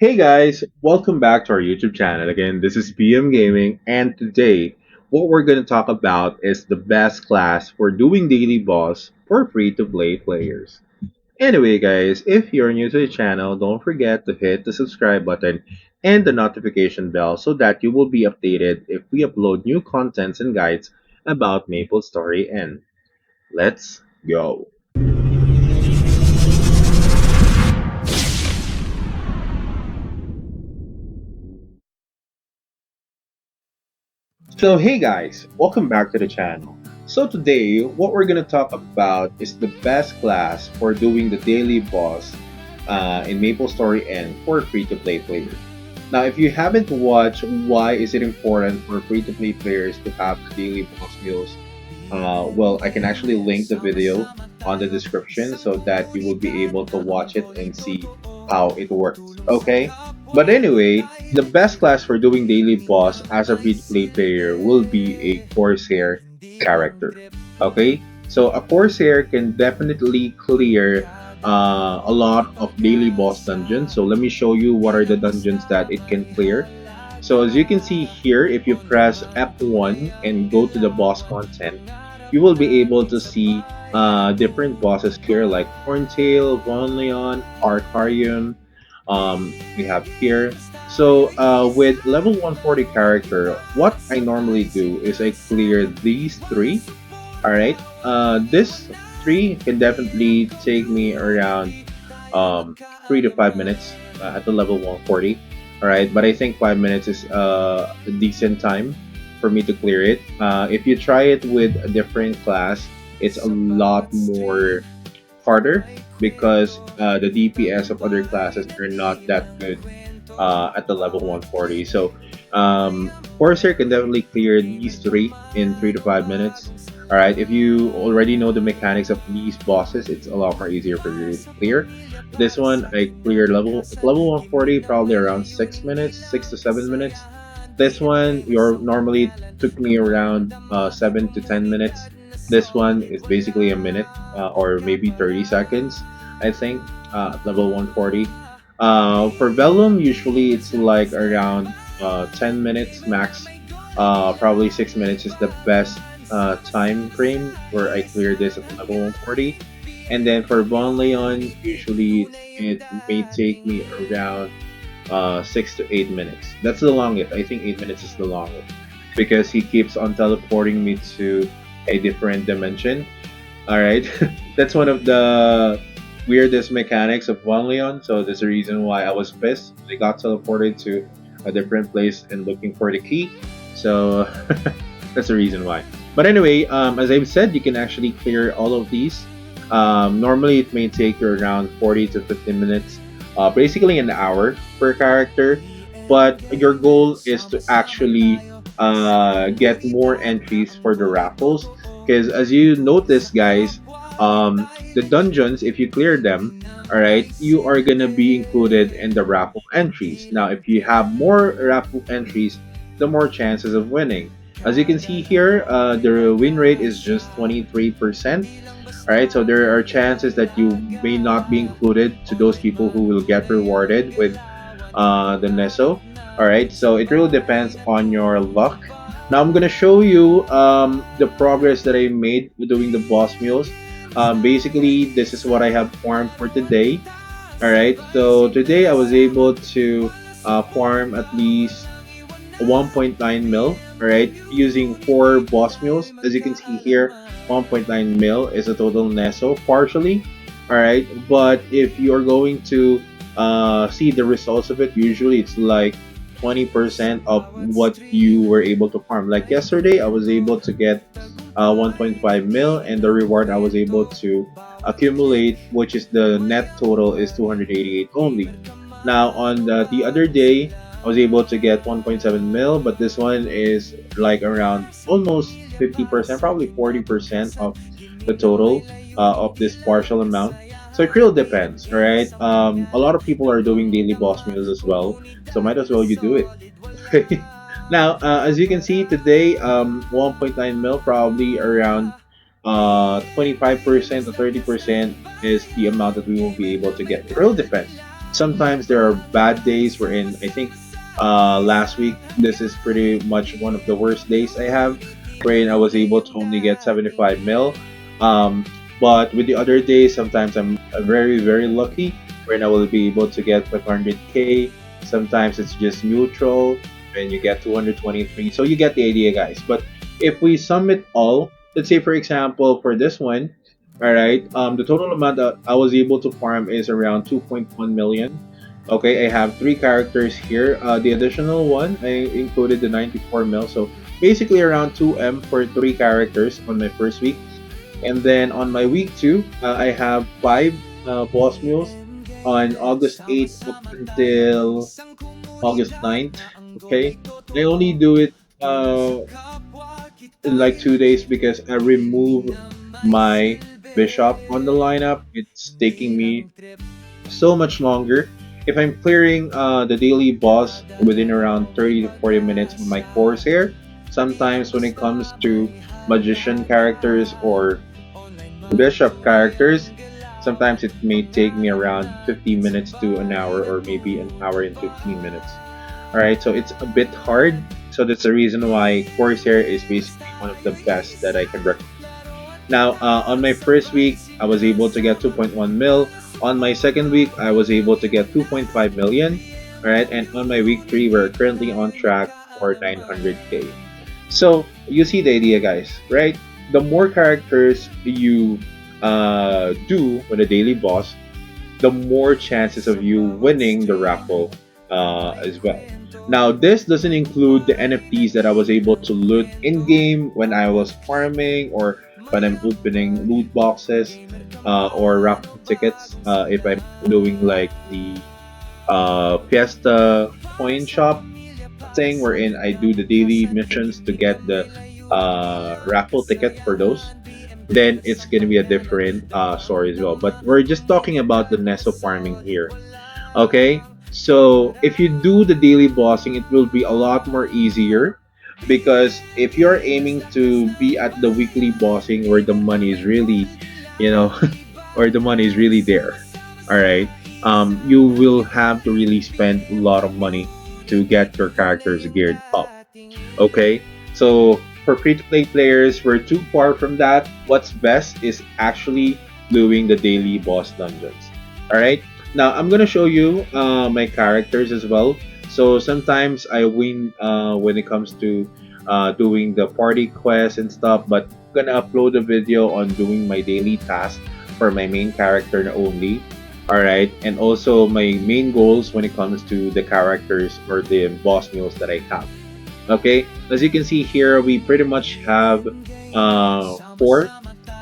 Hey guys, welcome back to our YouTube channel. Again, this is BM Gaming, and today what we're going to talk about is the best class for doing daily boss for free to play players. Anyway, guys, if you're new to the channel, don't forget to hit the subscribe button and the notification bell so that you will be updated if we upload new contents and guides about Maplestory. And let's go. So hey guys, welcome back to the channel. So today, what we're gonna talk about is the best class for doing the daily boss in MapleStory and for free-to-play players. Now, if you haven't watched why is it important for free-to-play players to have the daily boss meals, well, I can actually link the video on the description so that you will be able to watch it and see how it works. Okay? But anyway, the best class for doing daily boss as a free-to-play player will be a Corsair character. Okay? So a Corsair can definitely clear a lot of daily boss dungeons. So let me show you what are the dungeons that it can clear. So as you can see here, if you press F1 and go to the boss content, you will be able to see different bosses here like Horntail, Von Leon, Arcarium, we have here. So with level 140 character, what I normally do is I clear these three. Alright, this three can definitely take me around 3 to 5 minutes at the level 140. All right, but I think 5 minutes is a decent time for me to clear it. If you try it with a different class, it's a lot more harder because the DPS of other classes are not that good at the level 140. So Corsair can definitely clear these three in 3 to 5 minutes. All right, if you already know the mechanics of these bosses, it's a lot more easier for you to clear. This one I cleared level 140 probably around 6 minutes, 6 to 7 minutes. This one your normally took me around 7 to 10 minutes. This one is basically a minute or maybe 30 seconds, I think, level 140. For Vellum, usually it's like around 10 minutes max. Probably 6 minutes is the best time frame where I clear this at level 140. And then for Bon Leon, usually it may take me around 6 to 8 minutes. That's the longest. I think 8 minutes is the longest because he keeps on teleporting me to a different dimension. All right, that's one of the weirdest mechanics of One Leon. So there's a reason why I was pissed. I got teleported to a different place and looking for the key. So that's the reason why. But anyway, as I've said, you can actually clear all of these. Normally, it may take you around 40 to 50 minutes, basically an hour per character. But your goal is to actually get more entries for the raffles. Because as you notice, guys, the dungeons, if you clear them, all right, you are gonna be included in the raffle entries. Now, if you have more raffle entries, the more chances of winning. As you can see here, the win rate is just 23%. All right, so there are chances that you may not be included to those people who will get rewarded with the Neso. All right, so it really depends on your luck. Now I'm gonna show you the progress that I made with doing the boss mules. Basically, this is what I have farmed for today. All right, so today I was able to farm at least 1.9 mil. All right, using 4 boss mules. As you can see here, 1.9 mil is a total Neso partially. All right, but if you're going to see the results of it, usually it's like 20% of what you were able to farm. Like yesterday, I was able to get 1.5 mil, and the reward I was able to accumulate, which is the net total, is 288 only. Now, on the other day, I was able to get 1.7 mil, but this one is like around almost 50%, probably 40% of the total of this partial amount. So it really depends, right? A lot of people are doing daily boss meals as well, so might as well you do it. Now, as you can see today, 1.9 mil, probably around 25% to 30% is the amount that we will be able to get. It really depends. Sometimes there are bad days wherein I think last week this is pretty much one of the worst days I have, wherein I was able to only get 75 mil. Um, but with the other days, sometimes I'm very very lucky, wherein I will be able to get 500k. Sometimes it's just neutral, and you get 223. So you get the idea, guys. But if we sum it all, let's say for example for this one, all right. The total amount that I was able to farm is around 2.1 million. Okay, I have three characters here. The additional one, I included the 94 mil. So basically around 2M for three characters on my first week. And then on my week two, I have five boss mules on August 8th up until August 9th. Okay, I only do it in like 2 days because I remove my bishop on the lineup. It's taking me so much longer. If I'm clearing the daily boss within around 30 to 40 minutes on my Corsair, sometimes when it comes to magician characters or bishop characters, sometimes it may take me around 50 minutes to an hour or maybe an hour and 15 minutes. All right, so it's a bit hard. So that's the reason why Corsair is basically one of the best that I can recommend. Now, on my first week, I was able to get 2.1 mil. On my second week, I was able to get 2.5 million. All right, and on my week three, we're currently on track for 900k. So you see the idea, guys, right? The more characters you do with a daily boss, the more chances of you winning the raffle as well. Now, this doesn't include the NFTs that I was able to loot in game when I was farming or when I'm opening loot boxes or raffle tickets. If I'm doing like the Fiesta coin shop thing, wherein I do the daily missions to get the raffle ticket for those, then it's gonna be a different story as well. But we're just talking about the Neso farming here. Okay, so if you do the daily bossing, it will be a lot more easier because if you're aiming to be at the weekly bossing where the money is really, you know, or the money is really there, all right, you will have to really spend a lot of money to get your characters geared up. Okay, so for free to play players, we're too far from that. What's best is actually doing the daily boss dungeons. All right, now I'm gonna show you my characters as well. So sometimes I win when it comes to doing the party quests and stuff, but I'm gonna upload a video on doing my daily task for my main character only. All right, and also my main goals when it comes to the characters or the boss meals that I have. Okay, as you can see here, we pretty much have four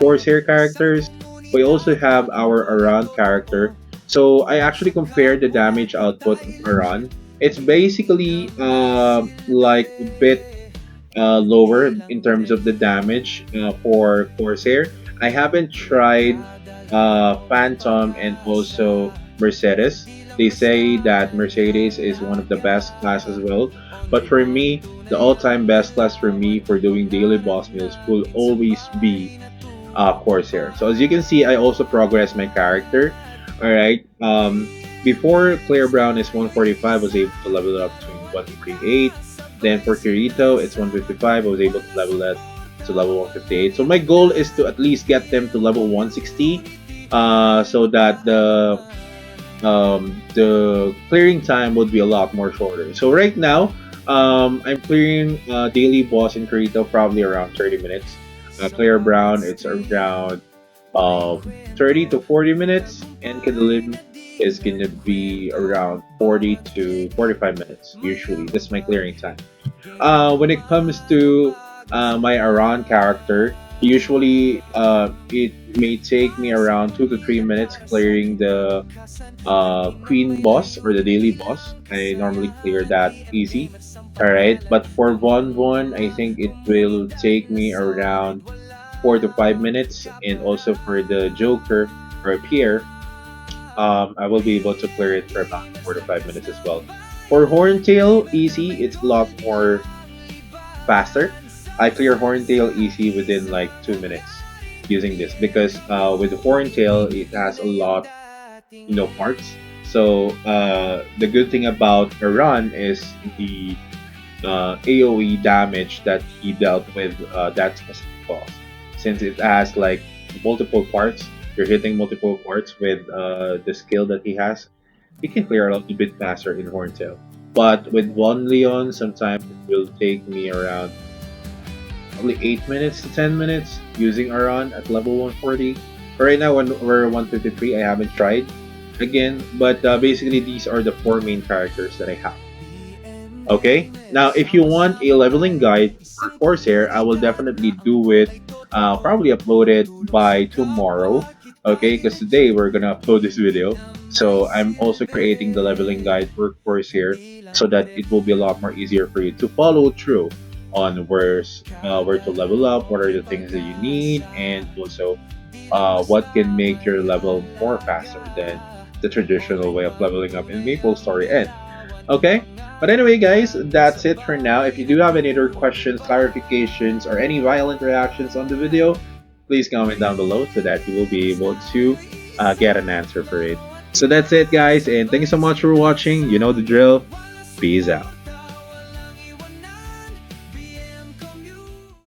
Corsair characters. We also have our Aran character. So I actually compared the damage output of Aran. It's basically like a bit lower in terms of the damage for Corsair. I haven't tried Phantom and also Mercedes. They say that Mercedes is one of the best class as well. But for me, the all-time best class for me for doing daily boss meals will always be Corsair. So as you can see, I also progressed my character. All right. Before Claire Brown is 145, I was able to level it up to 138. Then for Kirito, it's 155. I was able to level that to level 158. So my goal is to at least get them to level 160, so that the clearing time would be a lot more shorter. So right now, I'm clearing daily boss in Kirito probably around 30 minutes. Claire Brown, it's around 30 to 40 minutes, and Kidalin is gonna be around 40 to 45 minutes. Usually, that's my clearing time. When it comes to my Aran character, usually it may take me around 2 to 3 minutes clearing the queen boss or the daily boss. I normally clear that easy. All right, but for Von Von, I think it will take me around 4 to 5 minutes, and also for the Joker or Pierre, I will be able to clear it for about 4 to 5 minutes as well. For Horntail, easy. It's a lot more faster. I clear Horntail easy within like 2 minutes using this because with Horntail it has a lot, parts. So the good thing about Iran is the AOE damage that he dealt with that specific boss. Since it has like multiple parts, you're hitting multiple parts with the skill that he has, he can clear a little bit faster in Horntail. But with one Leon, sometimes it will take me around probably 8 minutes to 10 minutes using Aron at level 140. But right now, when we're 153, I haven't tried again. But basically, these are the four main characters that I have. Okay, now if you want a leveling guide for Corsair, I will definitely do it. Probably upload it by tomorrow. Okay, because today we're gonna upload this video. So I'm also creating the leveling guide for Corsair so that it will be a lot more easier for you to follow through on where to level up, what are the things that you need, and also what can make your level more faster than the traditional way of leveling up in Maplestory End. Okay? But anyway, guys, that's it for now. If you do have any other questions, clarifications, or any violent reactions on the video, please comment down below so that you will be able to get an answer for it. So that's it, guys, and thank you so much for watching. You know the drill. Peace out.